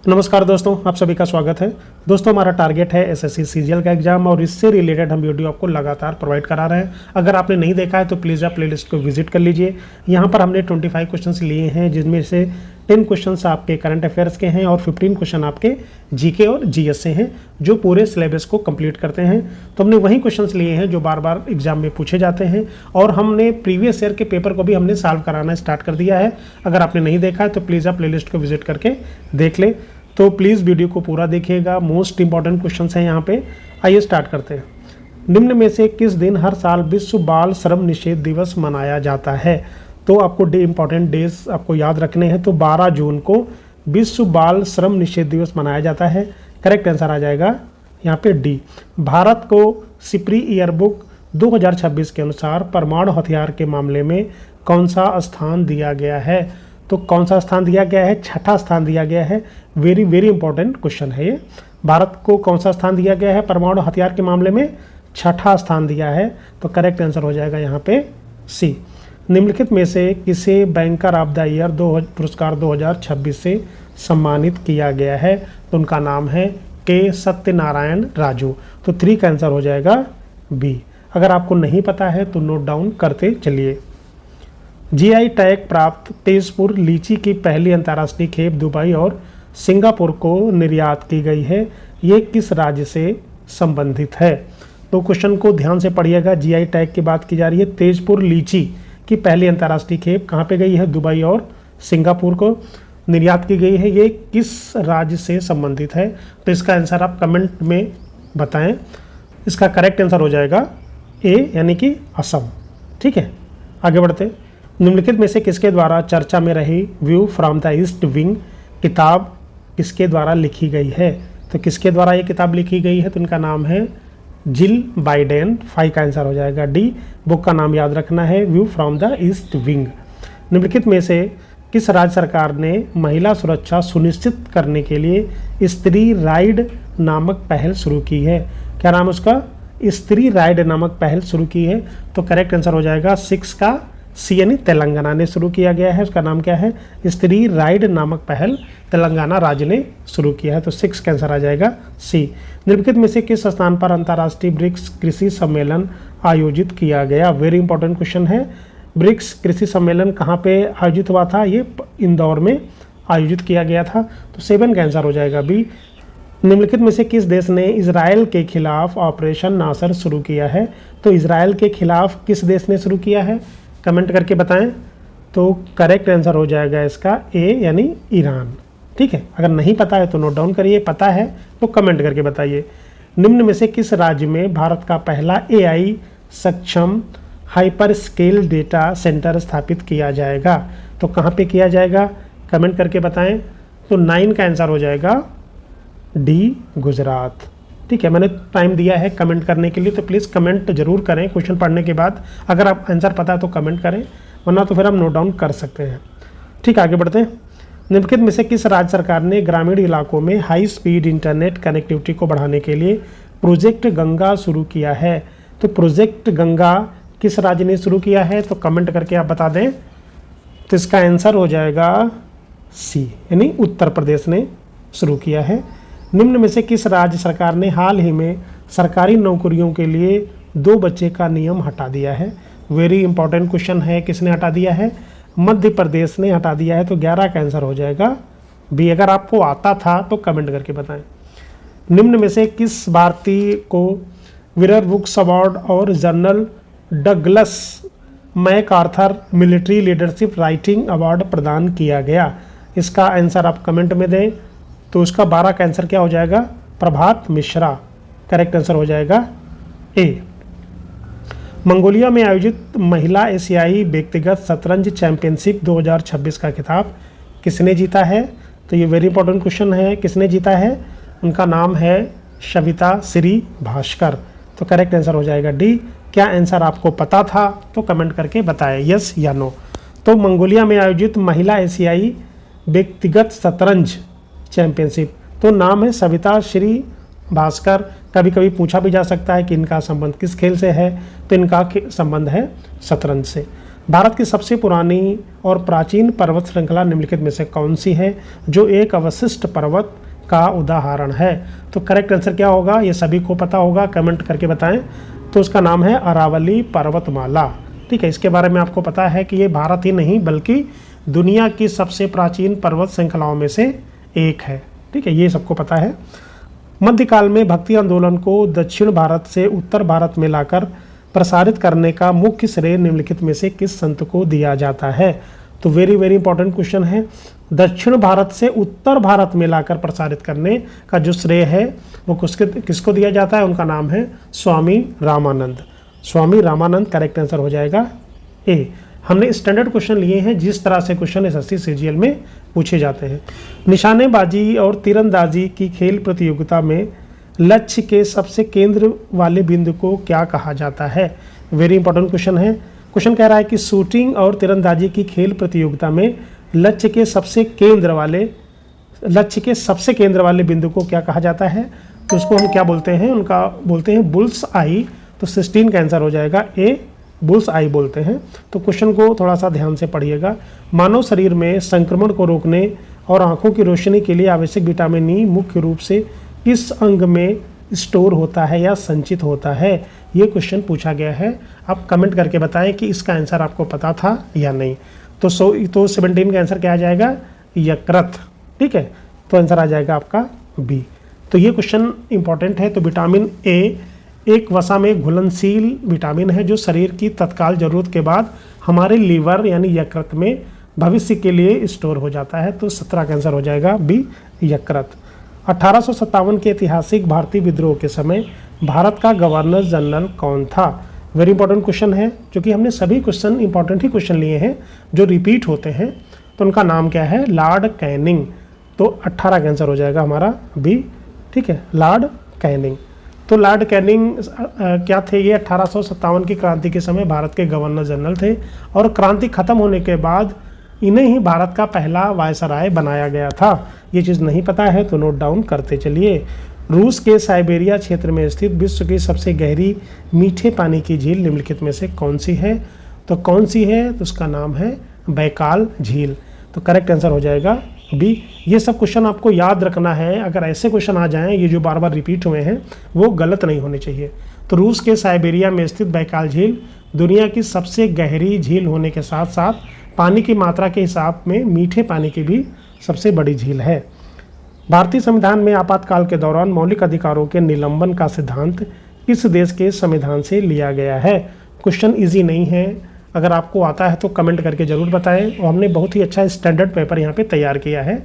नमस्कार दोस्तों, आप सभी का स्वागत है। दोस्तों, हमारा टारगेट है एसएससी सीजीएल का एग्जाम और इससे रिलेटेड हम वीडियो आपको लगातार प्रोवाइड करा रहे हैं। अगर आपने नहीं देखा है तो प्लीज़ आप प्लेलिस्ट को विजिट कर लीजिए। यहाँ पर हमने 25 क्वेश्चंस लिए हैं, जिनमें से 10 क्वेश्चंस आपके करंट अफेयर्स के हैं और 15 क्वेश्चन आपके जीके और जीएस से हैं, जो पूरे सिलेबस को कंप्लीट करते हैं। तो हमने वही क्वेश्चंस लिए हैं जो बार बार एग्जाम में पूछे जाते हैं और हमने प्रीवियस ईयर के पेपर को भी हमने सॉल्व कराना स्टार्ट कर दिया है। अगर आपने नहीं देखा है तो प्लीज़ आप प्लेलिस्ट को विजिट करके देख लें। तो प्लीज़ वीडियो को पूरा देखिएगा, मोस्ट इंपॉर्टेंट क्वेश्चंस हैं यहाँ पे। आइए स्टार्ट करते हैं। निम्न में से किस दिन हर साल विश्व बाल श्रम निषेध दिवस मनाया जाता है? तो आपको इंपॉर्टेंट डेज आपको याद रखने हैं। तो 12 जून को विश्व बाल श्रम निषेध दिवस मनाया जाता है। करेक्ट आंसर आ जाएगा यहाँ पे डी। भारत को सिप्री ईयरबुक 2026 के अनुसार परमाणु हथियार के मामले में कौन सा स्थान दिया गया है? तो कौन सा स्थान दिया गया है? छठा स्थान दिया गया है। वेरी वेरी इंपॉर्टेंट क्वेश्चन है ये। भारत को कौन सा स्थान दिया गया है परमाणु हथियार के मामले में? छठा स्थान दिया है। तो करेक्ट आंसर हो जाएगा यहाँ पे सी। निम्नलिखित में से किसे बैंकर ऑफ द ईयर पुरस्कार 2026 से सम्मानित किया गया है? तो उनका नाम है के सत्यनारायण राजू। तो 3 का आंसर हो जाएगा बी। अगर आपको नहीं पता है तो नोट डाउन करते चलिए। जीआई टैग प्राप्त तेजपुर लीची की पहली अंतर्राष्ट्रीय खेप दुबई और सिंगापुर को निर्यात की गई है। ये किस राज्य से संबंधित है? तो क्वेश्चन को ध्यान से पढ़िएगा। जीआई टैग की बात की जा रही है। तेजपुर लीची की पहली अंतर्राष्ट्रीय खेप कहाँ पे गई है? दुबई और सिंगापुर को निर्यात की गई है। ये किस राज्य से संबंधित है? तो इसका आंसर आप कमेंट में बताएं। इसका करेक्ट आंसर हो जाएगा ए, यानी कि असम। ठीक है, आगे बढ़ते। निम्नलिखित में से किसके द्वारा चर्चा में रही view from the east wing किताब किसके द्वारा लिखी गई है? तो किसके द्वारा ये किताब लिखी गई है? तो इनका नाम है जिल बाइडेन। 5 का आंसर हो जाएगा डी। बुक का नाम याद रखना है view from the east wing. निम्नलिखित में से किस राज्य सरकार ने महिला सुरक्षा सुनिश्चित करने के लिए स्त्री राइड नामक पहल शुरू की है? क्या नाम उसका? स्त्री राइड नामक पहल शुरू की है। तो करेक्ट आंसर हो जाएगा 6 का सी, यानी तेलंगाना ने शुरू किया गया है। उसका नाम क्या है? स्त्री राइड नामक पहल तेलंगाना राज्य ने शुरू किया है। तो 6 का आंसर आ जाएगा सी। निम्नलिखित में से किस स्थान पर अंतर्राष्ट्रीय ब्रिक्स कृषि सम्मेलन आयोजित किया गया? वेरी इंपॉर्टेंट क्वेश्चन है। ब्रिक्स कृषि सम्मेलन कहाँ पे आयोजित हुआ था? ये इंदौर में आयोजित किया गया था। तो 7 का आंसर हो जाएगा बी। निम्नलिखित में से किस देश ने इजराइल के खिलाफ ऑपरेशन नासर शुरू किया है? तो इजराइल के खिलाफ किस देश ने शुरू किया है? कमेंट करके बताएं। तो करेक्ट आंसर हो जाएगा इसका ए, यानी ईरान। ठीक है, अगर नहीं पता है तो नोट डाउन करिए, पता है तो कमेंट करके बताइए। निम्न में से किस राज्य में भारत का पहला एआई सक्षम हाइपर स्केल डेटा सेंटर स्थापित किया जाएगा? तो कहाँ पे किया जाएगा? कमेंट करके बताएं। तो 9 का आंसर हो जाएगा डी, गुजरात। ठीक है, मैंने टाइम दिया है कमेंट करने के लिए, तो प्लीज़ कमेंट जरूर करें क्वेश्चन पढ़ने के बाद। अगर आप आंसर पता है तो कमेंट करें, वरना तो फिर हम नोट डाउन कर सकते हैं। ठीक, आगे बढ़ते हैं। निम्नलिखित में से किस राज्य सरकार ने ग्रामीण इलाकों में हाई स्पीड इंटरनेट कनेक्टिविटी को बढ़ाने के लिए प्रोजेक्ट गंगा शुरू किया है? तो प्रोजेक्ट गंगा किस राज्य ने शुरू किया है? तो कमेंट करके आप बता दें। तो इसका आंसर हो जाएगा सी, यानी उत्तर प्रदेश ने शुरू किया है। निम्न में से किस राज्य सरकार ने हाल ही में सरकारी नौकरियों के लिए 2 बच्चे का नियम हटा दिया है? वेरी इंपॉर्टेंट क्वेश्चन है। किसने हटा दिया है? मध्य प्रदेश ने हटा दिया है। तो 11 का आंसर हो जाएगा बी। अगर आपको आता था तो कमेंट करके बताएं। निम्न में से किस भारतीय को विरर बुक्स अवार्ड और general Douglas MacArthur military leadership writing award प्रदान किया गया? इसका आंसर आप कमेंट में दें। तो उसका 12 का आंसर क्या हो जाएगा? प्रभात मिश्रा। करेक्ट आंसर हो जाएगा ए। मंगोलिया में आयोजित महिला एशियाई व्यक्तिगत शतरंज चैंपियनशिप 2026 का खिताब किसने जीता है? तो ये वेरी इंपॉर्टेंट क्वेश्चन है। किसने जीता है? उनका नाम है सविता श्री भास्कर। तो करेक्ट आंसर हो जाएगा डी। क्या आंसर आपको पता था? तो कमेंट करके बताएं यस या नो। तो मंगोलिया में आयोजित महिला एशियाई व्यक्तिगत शतरंज चैंपियनशिप, तो नाम है सविता श्री भास्कर। कभी कभी पूछा भी जा सकता है कि इनका संबंध किस खेल से है? तो इनका संबंध है शतरंज से। भारत की सबसे पुरानी और प्राचीन पर्वत श्रृंखला निम्नलिखित में से कौन सी है जो एक अवशिष्ट पर्वत का उदाहरण है? तो करेक्ट आंसर क्या होगा, ये सभी को पता होगा, कमेंट करके बताएं। तो उसका नाम है अरावली पर्वतमाला। ठीक है, इसके बारे में आपको पता है कि ये भारत ही नहीं बल्कि दुनिया की सबसे प्राचीन पर्वत श्रृंखलाओं में से एक है। ठीक है, ये सबको पता है। मध्यकाल में भक्ति आंदोलन को दक्षिण भारत से उत्तर भारत में लाकर प्रसारित करने का मुख्य श्रेय निम्नलिखित में से किस संत को दिया जाता है? तो वेरी वेरी इंपॉर्टेंट क्वेश्चन है। दक्षिण भारत से उत्तर भारत में लाकर प्रसारित करने का जो श्रेय है वो किसको दिया जाता है? उनका नाम है स्वामी रामानंद। स्वामी रामानंद करेक्ट आंसर हो जाएगा ए। हमने स्टैंडर्ड क्वेश्चन लिए हैं जिस तरह से क्वेश्चन एसएससी सीजीएल में पूछे जाते हैं। निशानेबाजी और तीरंदाजी की खेल प्रतियोगिता में लक्ष्य के सबसे केंद्र वाले बिंदु को क्या कहा जाता है? वेरी इंपॉर्टेंट क्वेश्चन है। क्वेश्चन कह रहा है कि शूटिंग और तीरंदाजी की खेल प्रतियोगिता में लक्ष्य के सबसे केंद्र वाले बिंदु को क्या कहा जाता है? तो उसको हम क्या बोलते हैं? उनका बोलते हैं बुल्स आई। तो 16 का आंसर हो जाएगा ए, बुल्स आई बोलते हैं। तो क्वेश्चन को थोड़ा सा ध्यान से पढ़िएगा। मानव शरीर में संक्रमण को रोकने और आंखों की रोशनी के लिए आवश्यक विटामिन ई मुख्य रूप से किस अंग में स्टोर होता है या संचित होता है? ये क्वेश्चन पूछा गया है। आप कमेंट करके बताएं कि इसका आंसर आपको पता था या नहीं। तो 17 का आंसर क्या आ जाएगा? यकृत। ठीक है, तो आंसर आ जाएगा आपका बी। तो ये क्वेश्चन इंपॉर्टेंट है। तो विटामिन ए एक वसा में घुलनशील विटामिन है जो शरीर की तत्काल जरूरत के बाद हमारे लीवर यानी यकृत में भविष्य के लिए स्टोर हो जाता है। तो 17 का आंसर हो जाएगा बी, यकृत। 1857 के ऐतिहासिक भारतीय विद्रोह के समय भारत का गवर्नर जनरल कौन था? वेरी इंपॉर्टेंट क्वेश्चन है, क्योंकि हमने सभी क्वेश्चन इंपॉर्टेंट ही क्वेश्चन लिए हैं जो रिपीट होते हैं। तो उनका नाम क्या है? Lord Canning. तो 18 का आंसर हो जाएगा हमारा बी। ठीक है, लॉर्ड कैनिंग। तो लॉर्ड कैनिंग क्या थे? ये 1857 की क्रांति के समय भारत के गवर्नर जनरल थे और क्रांति खत्म होने के बाद इन्हें ही भारत का पहला वायसराय बनाया गया था। ये चीज़ नहीं पता है तो नोट डाउन करते चलिए। रूस के साइबेरिया क्षेत्र में स्थित विश्व की सबसे गहरी मीठे पानी की झील निम्नलिखित में से कौन सी है? तो कौन सी है? तो उसका नाम है बैकाल झील। तो करेक्ट आंसर हो जाएगा बी। ये सब क्वेश्चन आपको याद रखना है। अगर ऐसे क्वेश्चन आ जाएं ये जो बार बार रिपीट हुए हैं वो गलत नहीं होने चाहिए। तो रूस के साइबेरिया में स्थित बैकाल झील दुनिया की सबसे गहरी झील होने के साथ साथ पानी की मात्रा के हिसाब में मीठे पानी की भी सबसे बड़ी झील है। भारतीय संविधान में आपातकाल के दौरान मौलिक अधिकारों के निलंबन का सिद्धांत किस देश के संविधान से लिया गया है? क्वेश्चन इजी नहीं है, अगर आपको आता है तो कमेंट करके ज़रूर बताएं। और हमने बहुत ही अच्छा स्टैंडर्ड पेपर यहाँ पे तैयार किया है।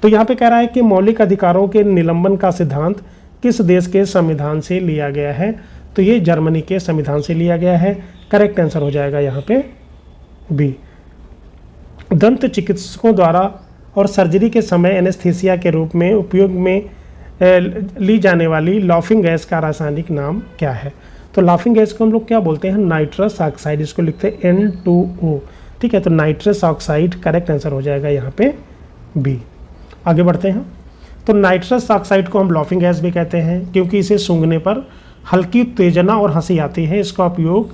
तो यहाँ पे कह रहा है कि मौलिक अधिकारों के निलंबन का सिद्धांत किस देश के संविधान से लिया गया है? तो ये जर्मनी के संविधान से लिया गया है। करेक्ट आंसर हो जाएगा यहाँ पे बी। दंत चिकित्सकों द्वारा और सर्जरी के समय एनेस्थीसिया के रूप में उपयोग में ली जाने वाली लाफिंग गैस का रासायनिक नाम क्या है? तो लाफिंग गैस को हम लोग क्या बोलते हैं? Nitrous oxide. इसको लिखते हैं N2O। ठीक है, तो नाइट्रस ऑक्साइड करेक्ट आंसर हो जाएगा यहाँ पे बी। आगे बढ़ते हैं। तो नाइट्रस ऑक्साइड को हम लाफिंग गैस भी कहते हैं क्योंकि इसे सूंघने पर हल्की उत्तेजना और हंसी आती है। इसका उपयोग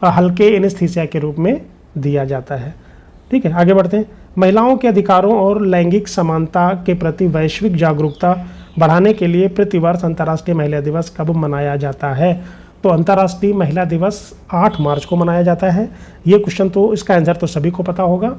हल्के एनेस्थीसिया के रूप में दिया जाता है। ठीक है, आगे बढ़ते हैं। महिलाओं के अधिकारों और लैंगिक समानता के प्रति वैश्विक जागरूकता बढ़ाने के लिए प्रतिवर्ष अंतर्राष्ट्रीय महिला दिवस कब मनाया जाता है? तो अंतर्राष्ट्रीय महिला दिवस 8 मार्च को मनाया जाता है। ये क्वेश्चन तो इसका आंसर तो सभी को पता होगा।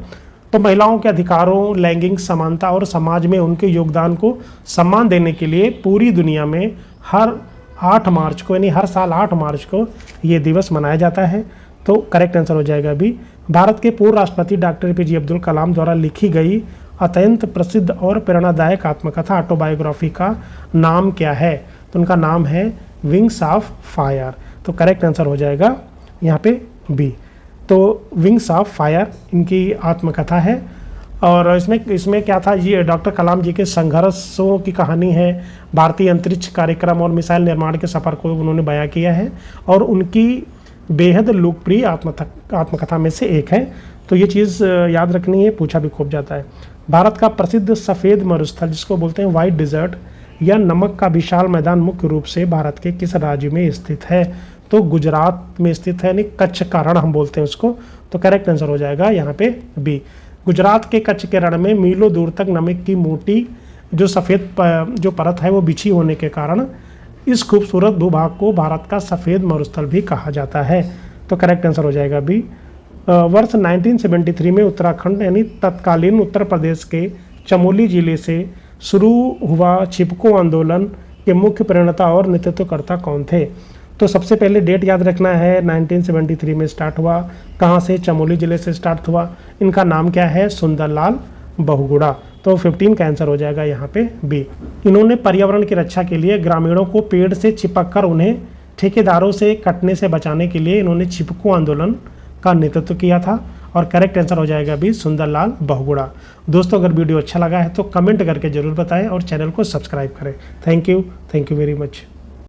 तो महिलाओं के अधिकारों, लैंगिक समानता और समाज में उनके योगदान को सम्मान देने के लिए पूरी दुनिया में हर 8 मार्च को यानी हर साल 8 मार्च को ये दिवस मनाया जाता है। तो करेक्ट आंसर हो जाएगा भी। भारत के पूर्व राष्ट्रपति डॉक्टर APJ अब्दुल कलाम द्वारा लिखी गई अत्यंत प्रसिद्ध और प्रेरणादायक आत्मकथा ऑटोबायोग्राफी का नाम क्या है? तो उनका नाम है विंग्स ऑफ फायर। तो करेक्ट आंसर हो जाएगा यहाँ पे बी। तो विंग्स ऑफ फायर इनकी आत्मकथा है और इसमें क्या था? ये डॉक्टर कलाम जी के संघर्षों की कहानी है। भारतीय अंतरिक्ष कार्यक्रम और मिसाइल निर्माण के सफ़र को उन्होंने बयां किया है और उनकी बेहद लोकप्रिय आत्मकथा में से एक है। तो ये चीज़ याद रखनी है, पूछा भी खूब जाता है। भारत का प्रसिद्ध सफ़ेद मरुस्थल जिसको बोलते हैं वाइट डिज़र्ट या नमक का विशाल मैदान मुख्य रूप से भारत के किस राज्य में स्थित है? तो गुजरात में स्थित है, यानी कच्छ का रण हम बोलते हैं उसको। तो करेक्ट आंसर हो जाएगा यहाँ पे बी। गुजरात के कच्छ के रण में मीलों दूर तक नमक की मोटी जो सफ़ेद जो परत है वो बिछी होने के कारण इस खूबसूरत भूभाग को भारत का सफ़ेद मरुस्थल भी कहा जाता है। तो करेक्ट आंसर हो जाएगा बी। वर्ष 1973 में उत्तराखंड यानी तत्कालीन उत्तर प्रदेश के चमोली जिले से शुरू हुआ चिपको आंदोलन के मुख्य प्रेरणा और नेतृत्वकर्ता कौन थे? तो सबसे पहले डेट याद रखना है, 1973 में स्टार्ट हुआ। कहाँ से? चमोली जिले से स्टार्ट हुआ। इनका नाम क्या है? सुंदरलाल बहुगुणा। तो 15 का आंसर हो जाएगा यहाँ पे बी। इन्होंने पर्यावरण की रक्षा के लिए ग्रामीणों को पेड़ से चिपककर उन्हें ठेकेदारों से कटने से बचाने के लिए इन्होंने चिपको आंदोलन का नेतृत्व किया था। और करेक्ट आंसर हो जाएगा भी सुंदरलाल बहुगुणा। दोस्तों अगर वीडियो अच्छा लगा है तो कमेंट करके जरूर बताएं और चैनल को सब्सक्राइब करें। Thank you very much.